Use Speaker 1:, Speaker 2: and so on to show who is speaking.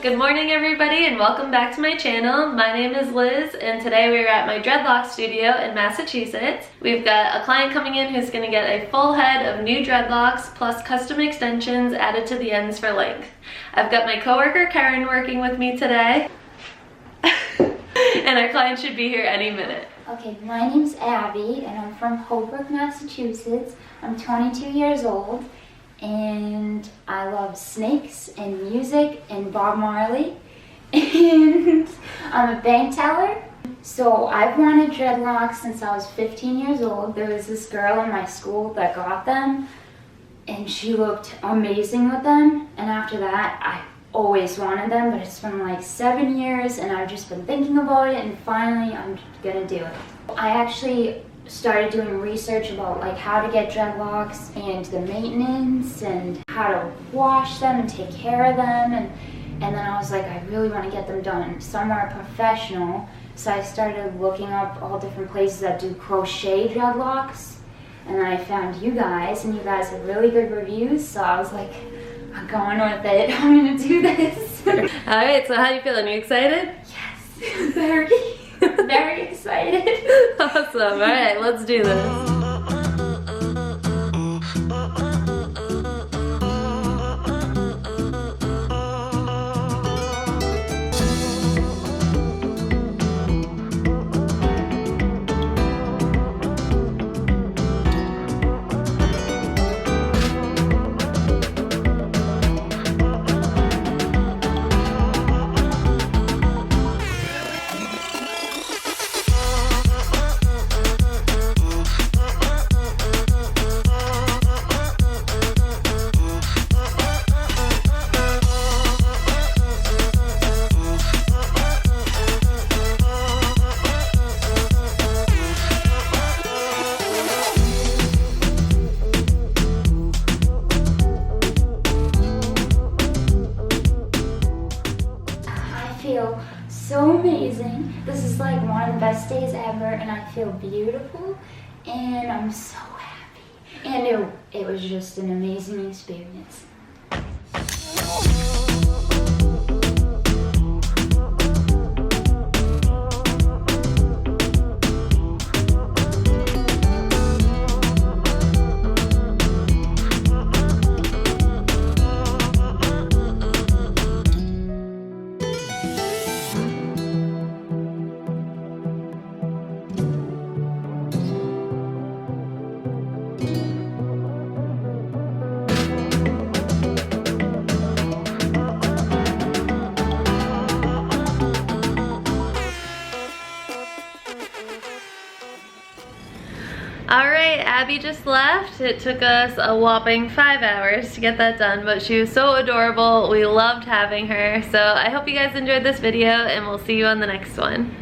Speaker 1: Good morning everybody and welcome back to my channel. My name is Liz and today we're at my Dreadlock studio in Massachusetts. We've got a client coming in who's going to get a full head of new dreadlocks plus custom extensions added to the ends for length. I've got my coworker Kerin working with me today and our client should be here any minute.
Speaker 2: Okay, my name's Abby and I'm from Holbrook, Massachusetts. I'm 22 years old. And I love snakes and music and Bob Marley, and I'm a bank teller. So I've wanted dreadlocks since I was 15 years old. There was this girl in my school that got them and she looked amazing with them, and after that I always wanted them, but it's been like 7 years and I've just been thinking about it and finally I'm gonna do it. I actually started doing research about like how to get dreadlocks and the maintenance and how to wash them and take care of them, and then I was like, I really want to get them done somewhere professional, so I started looking up all different places that do crochet dreadlocks, and then I found you guys, and you guys have really good reviews, so I was like, I'm going with it. I'm gonna do this.
Speaker 1: Alright, so how are you feeling? Are you excited?
Speaker 2: Yes, very. Very excited.
Speaker 1: Awesome. Alright, let's do this.
Speaker 2: Feel so amazing. This is like one of the best days ever, and I feel beautiful and I'm so happy, and it was just an amazing experience.
Speaker 1: Alright, Abby just left. It took us a whopping 5 hours to get that done, but she was so adorable. We loved having her. So I hope you guys enjoyed this video and we'll see you on the next one.